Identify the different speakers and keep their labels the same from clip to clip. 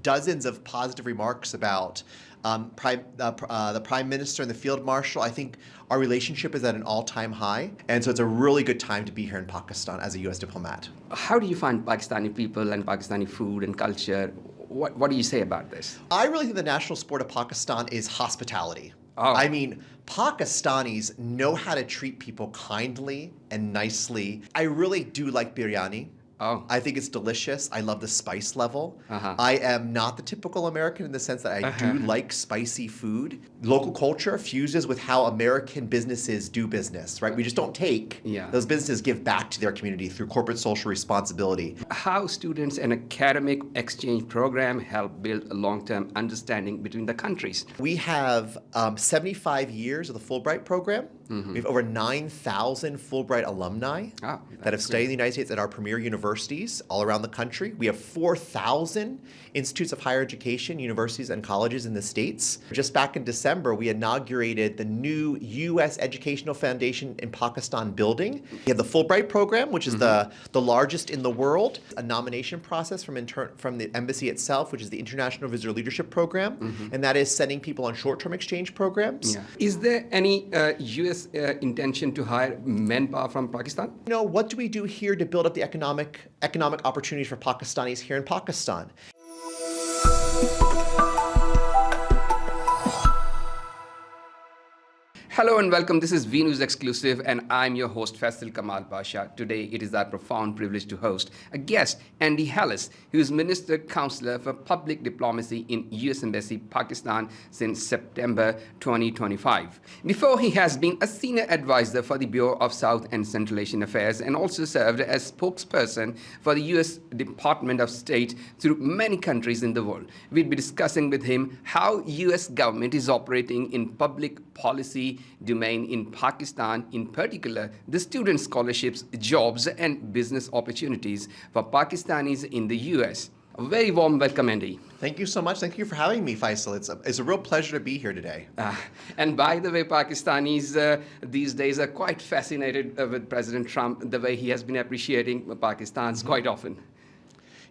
Speaker 1: dozens of positive remarks about the Prime Minister and the Field Marshal. I think our relationship is at an all-time high, and so it's a really good time to be here in Pakistan as a U.S. diplomat.
Speaker 2: How do you find Pakistani people and Pakistani food and culture? What do you say about this?
Speaker 1: I really think the national sport of Pakistan is hospitality.
Speaker 2: Oh.
Speaker 1: I mean, Pakistanis know how to treat people kindly and nicely. I really do like biryani.
Speaker 2: Oh.
Speaker 1: I think it's delicious. I love the spice level.
Speaker 2: Uh-huh.
Speaker 1: I am not the typical American in the sense that I do like spicy food. Local culture fuses with how American businesses do business, right? We just don't take.
Speaker 2: Yeah.
Speaker 1: Those businesses give back to their community through corporate social responsibility.
Speaker 2: How students and academic exchange program help build a long-term understanding between the countries?
Speaker 1: We have 75 years of the Fulbright program. Mm-hmm. We have over 9,000 Fulbright alumni that have studied in the United States at our premier universities all around the country. We have 4,000 institutes of higher education, universities, and colleges in the States. Just back in December, we inaugurated the new U.S. Educational Foundation in Pakistan building. We have the Fulbright program, which is the largest in the world, a nomination process from the embassy itself, which is the International Visitor Leadership Program, and that is sending people on short-term exchange programs.
Speaker 2: Yeah. Is there any U.S. Intention to hire manpower from Pakistan?
Speaker 1: You know, what do we do here to build up the economic opportunities for Pakistanis here in Pakistan?
Speaker 2: Hello and welcome. This is News exclusive, and I'm your host Faisal Kamal Pasha. Today, it is our profound privilege to host a guest, Andy Halus, who is Minister Counselor for Public Diplomacy in U.S. Embassy, Pakistan since September 2025. Before, he has been a senior advisor for the Bureau of South and Central Asian Affairs and also served as spokesperson for the U.S. Department of State through many countries in the world. We'll be discussing with him how U.S. government is operating in public policy domain in Pakistan, in particular the student scholarships, jobs and business opportunities for Pakistanis in the US. A very warm welcome, Andy.
Speaker 1: Thank you so much. Thank you for having me, Faisal. It's a real pleasure to be here today.
Speaker 2: And by the way, Pakistanis these days are quite fascinated with President Trump, the way he has been appreciating Pakistan's quite often.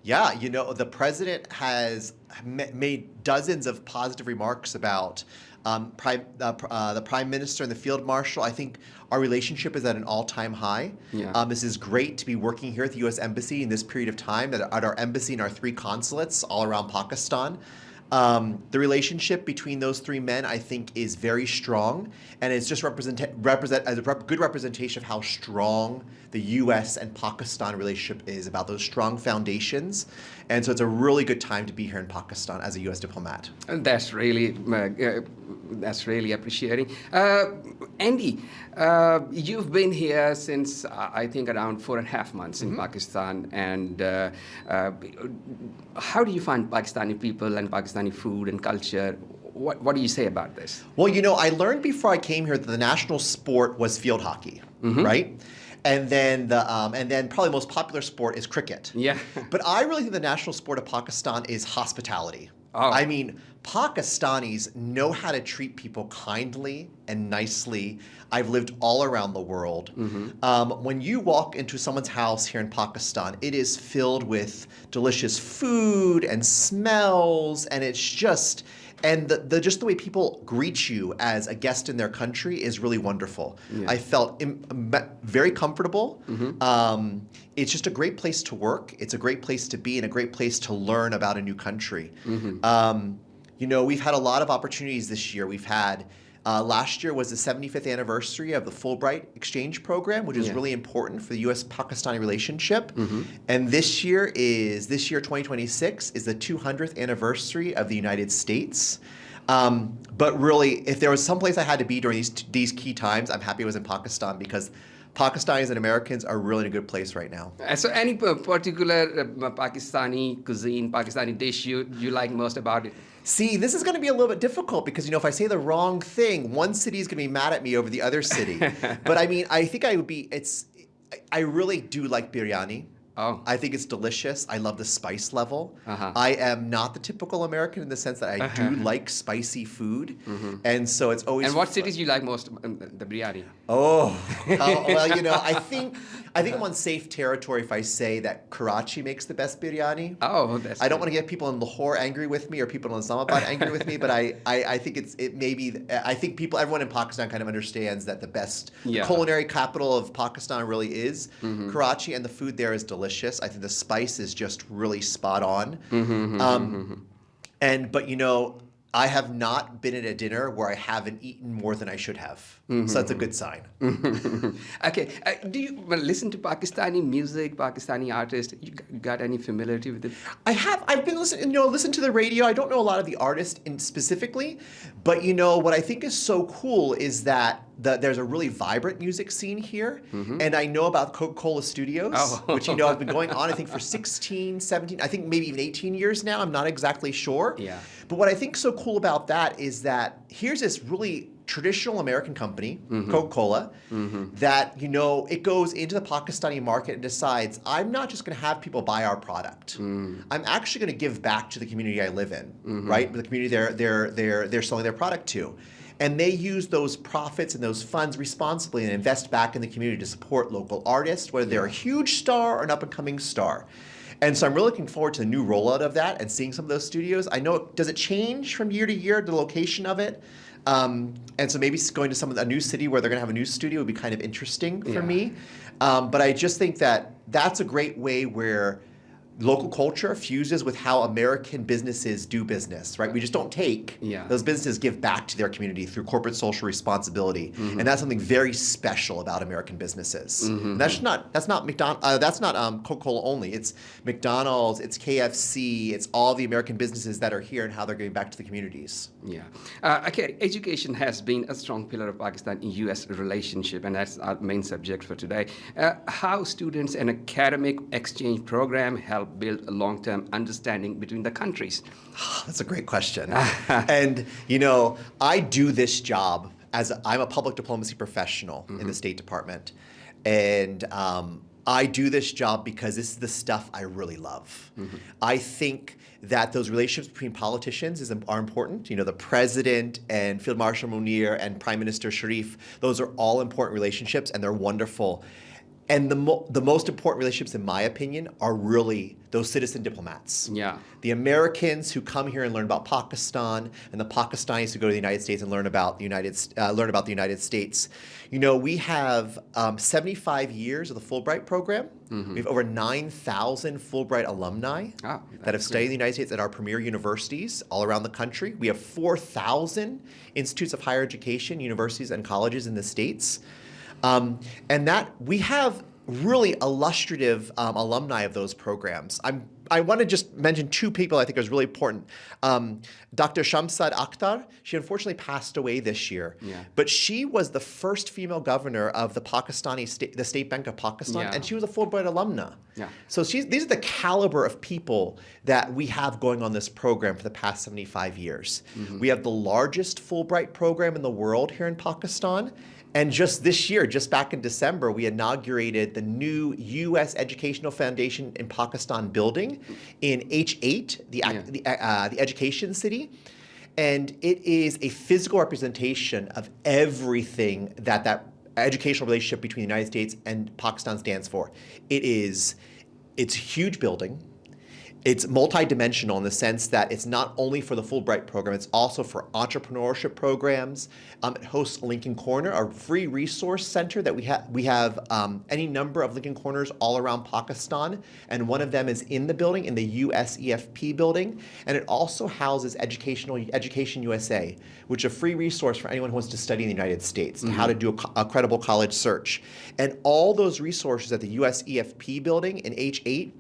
Speaker 1: Yeah, you know, the president has made dozens of positive remarks about the Prime Minister and the Field Marshal. I think our relationship is at an all-time high.
Speaker 2: Yeah.
Speaker 1: This is great to be working here at the U.S. Embassy in this period of time, at our embassy and our 3 consulates all around Pakistan. The relationship between those 3 men, I think, is very strong, and it's just good representation of how strong the U.S. and Pakistan relationship is, about those strong foundations. And so it's a really good time to be here in Pakistan as a U.S. diplomat.
Speaker 2: And that's really appreciating. Andy, you've been here since I think around 4.5 months in Pakistan, and how do you find Pakistani people and Pakistani food and culture? What do you say about this?
Speaker 1: Well, you know, I learned before I came here that the national sport was field hockey, right? And then probably the most popular sport is cricket.
Speaker 2: Yeah.
Speaker 1: But I really think the national sport of Pakistan is hospitality.
Speaker 2: Oh.
Speaker 1: I mean, Pakistanis know how to treat people kindly and nicely. I've lived all around the world. When you walk into someone's house here in Pakistan, it is filled with delicious food and smells, and it's just... And just the way people greet you as a guest in their country is really wonderful. Yeah. I felt very comfortable. It's just a great place to work. It's a great place to be and a great place to learn about a new country. You know, we've had a lot of opportunities this year. We've had, last year was the 75th anniversary of the Fulbright exchange program, which is really important for the U.S.-Pakistani relationship. And this year, 2026, is the 200th anniversary of the United States. But really, if there was someplace I had to be during these key times, I'm happy it was in Pakistan, because Pakistanis and Americans are really in a good place right now.
Speaker 2: So any particular Pakistani cuisine, Pakistani dish you like most about it?
Speaker 1: See, this is going to be a little bit difficult because, you know, if I say the wrong thing, one city is going to be mad at me over the other city. But I mean, I think I really do like biryani.
Speaker 2: Oh.
Speaker 1: I think it's delicious. I love the spice level.
Speaker 2: Uh-huh.
Speaker 1: I am not the typical American in the sense that I do like spicy food. And so it's always
Speaker 2: And what cities you like most? The biryani.
Speaker 1: Oh, well, I think I'm on safe territory if I say that Karachi makes the best biryani.
Speaker 2: Oh, that's
Speaker 1: I don't
Speaker 2: great.
Speaker 1: want to get people in Lahore angry with me or people in Islamabad angry with me, but I think I think everyone in Pakistan kind of understands that the
Speaker 2: Yeah.
Speaker 1: culinary capital of Pakistan really is Karachi, and the food there is delicious. I think the spice is just really spot on. But I have not been at a dinner where I haven't eaten more than I should have. So that's a good sign.
Speaker 2: Okay. Do you listen to Pakistani music, Pakistani artists? You got any familiarity with it?
Speaker 1: I've been listen to the radio. I don't know a lot of the artists specifically, but what I think is so cool is that there's a really vibrant music scene here. And I know about Coca-Cola Studios, which have been going on, I think, for 16, 17, I think maybe even 18 years now. I'm not exactly sure.
Speaker 2: Yeah.
Speaker 1: But what I think is so cool about that is that here's this really traditional American company, Coca-Cola, that, it goes into the Pakistani market and decides, I'm not just going to have people buy our product. I'm actually going to give back to the community I live in, right? The community they're selling their product to. And they use those profits and those funds responsibly and invest back in the community to support local artists, whether they're a huge star or an up-and-coming star. And so I'm really looking forward to the new rollout of that and seeing some of those studios. I know, does it change from year to year, the location of it? And so maybe going to a new city where they're going to have a new studio would be kind of interesting for me. But I just think that that's a great way where local culture fuses with how American businesses do business, right? We just don't take. Those businesses give back to their community through corporate social responsibility, and that's something very special about American businesses. And that's not Coca-Cola only. It's McDonald's, it's KFC, it's all the American businesses that are here and how they're giving back to the communities.
Speaker 2: Okay, education has been a strong pillar of Pakistan in U.S. relationship, and that's our main subject for today. How students and academic exchange program help build a long-term understanding between the countries?
Speaker 1: That's a great question. And, I do this job I'm a public diplomacy professional in the State Department. And I do this job because this is the stuff I really love. I think that those relationships between politicians are important. The President and Field Marshal Munir and Prime Minister Sharif, those are all important relationships, and they're wonderful. And the most important relationships, in my opinion, are really those citizen diplomats. The Americans who come here and learn about Pakistan, and the Pakistanis who go to the United States and learn about the United States. We have 75 years of the Fulbright program. We have over 9,000 Fulbright alumni that have studied in the United States at our premier universities all around the country. We have 4,000 institutes of higher education, universities, and colleges in the States. And that we have really illustrative alumni of those programs. I want to just mention two people I think is really important. Dr. Shamsad Akhtar, she unfortunately passed away this year, but she was the first female governor of the the State Bank of Pakistan, and she was a Fulbright alumna. So these are the caliber of people that we have going on this program for the past 75 years. We have the largest Fulbright program in the world here in Pakistan. And just this year, just back in December, we inaugurated the new U.S. Educational Foundation in Pakistan building in H8, the education city. And it is a physical representation of everything that educational relationship between the United States and Pakistan stands for. It's a huge building. It's multidimensional in the sense that it's not only for the Fulbright program, it's also for entrepreneurship programs. It hosts Lincoln Corner, a free resource center that we have any number of Lincoln Corners all around Pakistan, and one of them is in the building, in the USEFP building, and it also houses Education USA, which is a free resource for anyone who wants to study in the United States, how to do a credible college search. And all those resources at the USEFP building in H8,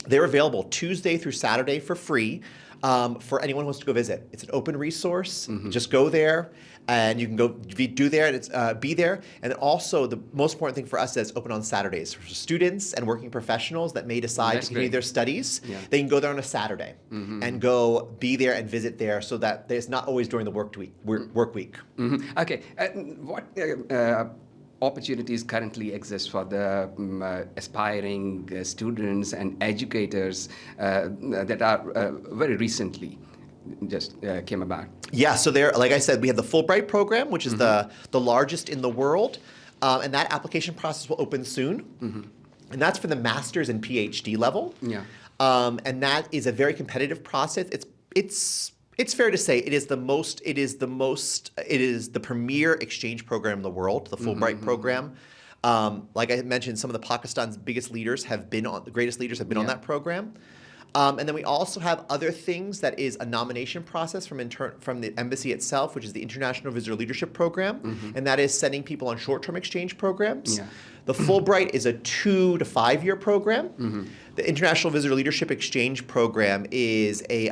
Speaker 1: they're available Tuesday through Saturday for free for anyone who wants to go visit. It's an open resource. Just go there, and you can be there. And also, the most important thing for us is it's open on Saturdays for students and working professionals that may decide to continue their studies. They can go there on a Saturday and go be there and visit there, so that it's not always during the work week.
Speaker 2: Okay, what opportunities currently exist for the aspiring students and educators that are very recently just came about?
Speaker 1: Yeah, so there, like I said, we have the Fulbright program, which is the largest in the world, and that application process will open soon, and that's for the master's and PhD level.
Speaker 2: Yeah.
Speaker 1: And that is a very competitive process. It's fair to say it is the premier exchange program in the world, the Fulbright program. Like I mentioned, some of the Pakistan's biggest leaders the greatest leaders have been on that program. And then we also have other things that is a nomination process from the embassy itself, which is the International Visitor Leadership Program, and that is sending people on short-term exchange programs. Yeah. The Fulbright is a 2 to 5 year program. The International Visitor Leadership Exchange Program is a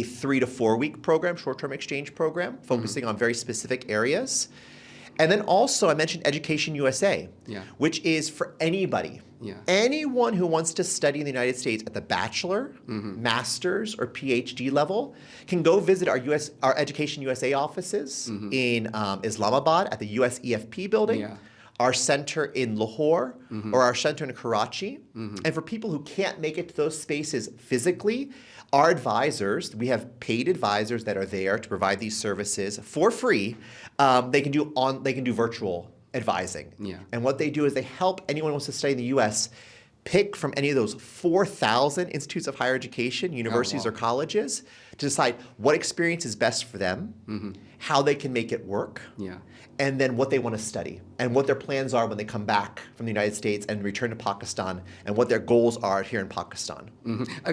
Speaker 1: 3 to 4 week program, short-term exchange program, focusing on very specific areas. And then also, I mentioned Education USA, which is for anybody. Anyone who wants to study in the United States at the bachelor, master's, or PhD level can go visit our Education USA offices in Islamabad at the US EFP building, our center in Lahore, or our center in Karachi. And for people who can't make it to those spaces physically, our advisors, we have paid advisors that are there to provide these services for free. They can do virtual advising. And what they do is they help anyone who wants to study in the U.S. pick from any of those 4,000 institutes of higher education, universities or colleges, to decide what experience is best for them, how they can make it work, and then what they want to study, and what their plans are when they come back from the United States and return to Pakistan, and what their goals are here in Pakistan.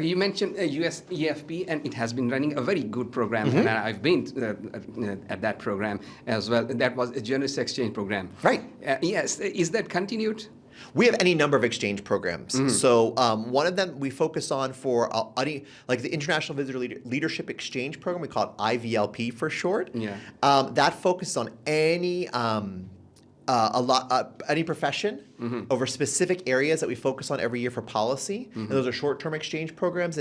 Speaker 2: You mentioned US EFP, and it has been running a very good program, and I've been at that program as well. That was a generous exchange program.
Speaker 1: Right.
Speaker 2: Yes. Is that continued?
Speaker 1: We have any number of exchange programs. So one of them we focus on for like the International Visitor Leadership Exchange Program. We call it IVLP for short. That focuses on any profession over specific areas that we focus on every year for policy. And those are short-term exchange programs.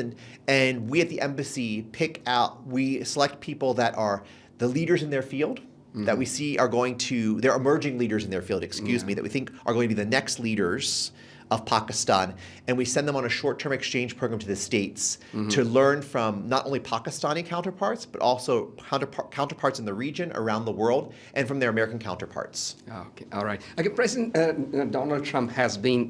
Speaker 1: And we at the embassy we select people that are the leaders in their field. That we see they're emerging leaders in their field, that we think are going to be the next leaders of Pakistan, and we send them on a short-term exchange program to the States to learn from not only Pakistani counterparts, but also counterparts in the region, around the world, and from their American counterparts.
Speaker 2: Okay, all right. Okay, President Donald Trump has been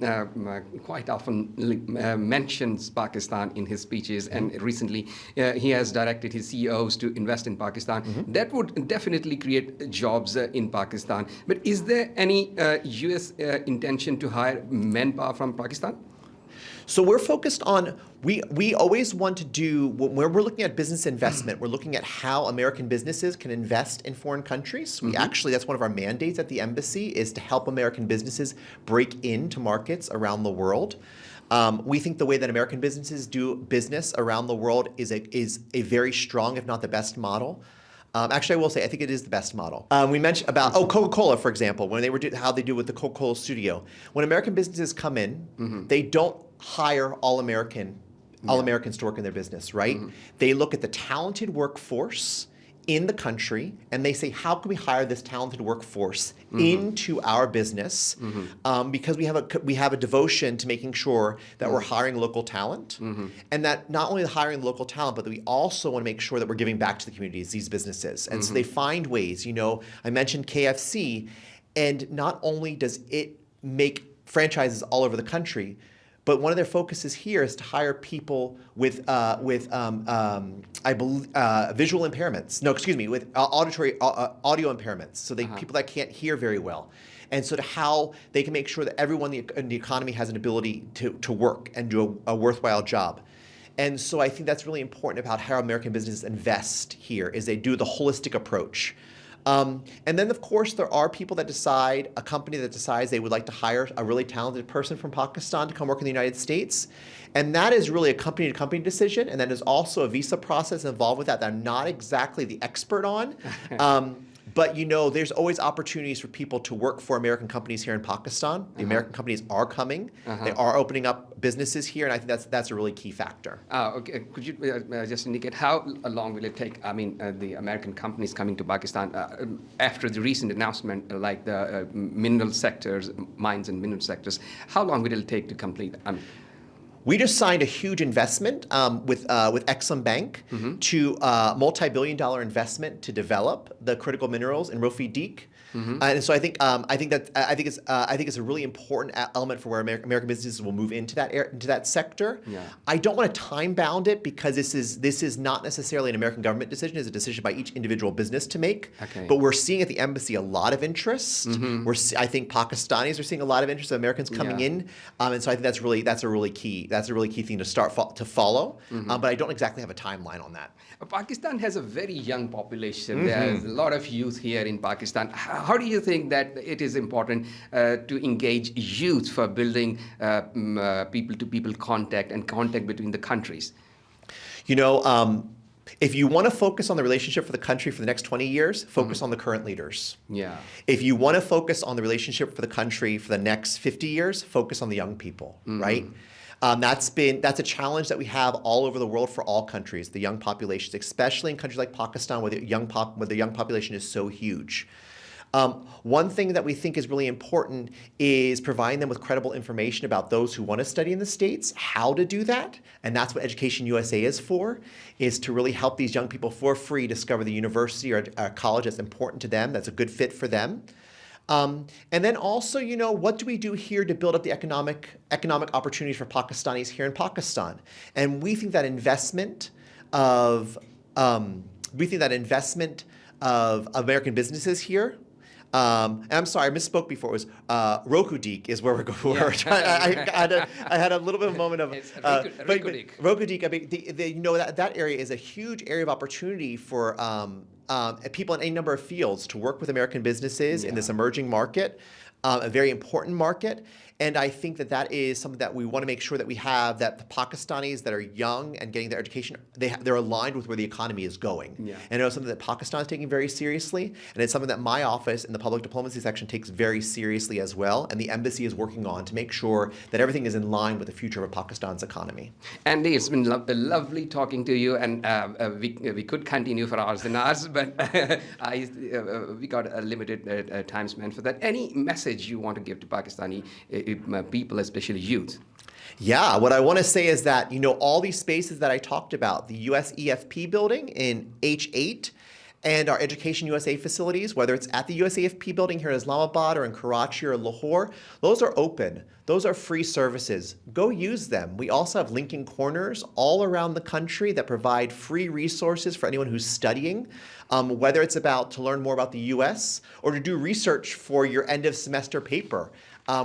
Speaker 2: quite often mentions Pakistan in his speeches, and recently he has directed his CEOs to invest in Pakistan. That would definitely create jobs in Pakistan. But is there any U.S. intention to hire manpower from Pakistan?
Speaker 1: So we're focused on, we always want to do, when we're looking at business investment, we're looking at how American businesses can invest in foreign countries. That's one of our mandates at the embassy, is to help American businesses break into markets around the world. We think the way that American businesses do business around the world is a very strong, if not the best model. Actually, I will say I think it is the best model. We mentioned about Coca-Cola, for example, when they were how they do with the Coca-Cola studio. When American businesses come in, they don't hire all Americans to work in their business, right? They look at the talented workforce in the country, and they say, how can we hire this talented workforce into our business? Because we have a devotion to making sure that we're hiring local talent, and that not only hiring local talent, but that we also want to make sure that we're giving back to the communities, these businesses. And so they find ways. I mentioned KFC, and not only does it make franchises all over the country, but one of their focuses here is to hire people with visual impairments. No, excuse me, with audio impairments. So people that can't hear very well, and so to how they can make sure that everyone in the economy has an ability to work and do a worthwhile job. And so I think that's really important about how American businesses invest here, is they do the holistic approach. And then, of course, there are people that a company that decides they would like to hire a really talented person from Pakistan to come work in the United States. And that is really a company-to-company decision. And then there's also a visa process involved with that I'm not exactly the expert on. But there's always opportunities for people to work for American companies here in Pakistan. The American companies are coming. They are opening up businesses here, and I think that's a really key factor.
Speaker 2: Okay. Could you just indicate how long will it take? I mean, the American companies coming to Pakistan after the recent announcement, like the mineral sectors, mines and mineral sectors. How long will it take to complete?
Speaker 1: We just signed a huge investment with Exim Bank to multi-billion-dollar investment to develop the critical minerals in Rofi. And so I think it's a really important element for where American businesses will move into that sector.
Speaker 2: Yeah.
Speaker 1: I don't want to time bound it because this is not necessarily an American government decision. It's a decision by each individual business to make.
Speaker 2: Okay.
Speaker 1: But we're seeing at the embassy a lot of interest. I think Pakistanis are seeing a lot of interest of Americans coming in, and so I think that's a really key thing to follow. But I don't exactly have a timeline on that.
Speaker 2: Pakistan has a very young population. There's a lot of youth here in Pakistan. How do you think that it is important to engage youth for building people-to-people contact and contact between the countries?
Speaker 1: If you want to focus on the relationship for the country for the next 20 years, focus on the current leaders.
Speaker 2: Yeah.
Speaker 1: If you want to focus on the relationship for the country for the next 50 years, focus on the young people, right? That's a challenge that we have all over the world for all countries, the young populations, especially in countries like Pakistan where the young population is so huge. One thing that we think is really important is providing them with credible information about those who want to study in the States, how to do that, and that's what Education USA is to really help these young people for free discover the university or college that's important to them, that's a good fit for them. And then also, what do we do here to build up the economic opportunities for Pakistanis here in Pakistan? And we think that investment of American businesses here. And I'm sorry, I misspoke before. It was Rokudik is where we're going. I had a little bit of a moment of Rokudik. I mean, that area is a huge area of opportunity for people in any number of fields to work with American businesses in this emerging market, a very important market. And I think that is something that we want to make sure that we have, that the Pakistanis that are young and getting their education, they're aligned with where the economy is going. Yeah. And it's something that Pakistan is taking very seriously, and it's something that my office in the public diplomacy section takes very seriously as well, and the embassy is working on to make sure that everything is in line with the future of Pakistan's economy.
Speaker 2: Andy, it's been lovely talking to you, and we could continue for hours and hours, but we got a limited time span for that. Any message you want to give to Pakistani people, especially youth?
Speaker 1: Yeah, what I want to say is that, all these spaces that I talked about, the US EFP building in H8 and our Education USA facilities, whether it's at the US EFP building here in Islamabad or in Karachi or Lahore, those are open. Those are free services. Go use them. We also have linking corners all around the country that provide free resources for anyone who's studying, whether it's to learn more about the US or to do research for your end of semester paper.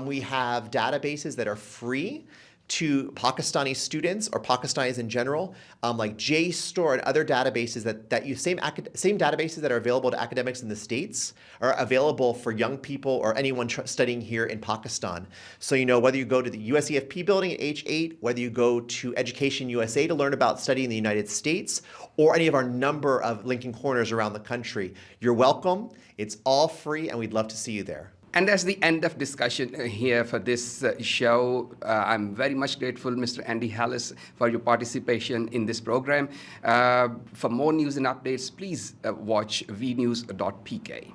Speaker 1: We have databases that are free to Pakistani students or Pakistanis in general, like JSTOR and other databases that use same databases that are available to academics in the States are available for young people or anyone studying here in Pakistan. So whether you go to the USEFP building at H8, whether you go to Education USA to learn about studying in the United States, or any of our number of linking corners around the country, you're welcome. It's all free, and we'd love to see you there.
Speaker 2: And that's the end of discussion here for this show. I'm very much grateful, Mr. Andy Halus, for your participation in this program. For more news and updates, please watch vnews.pk.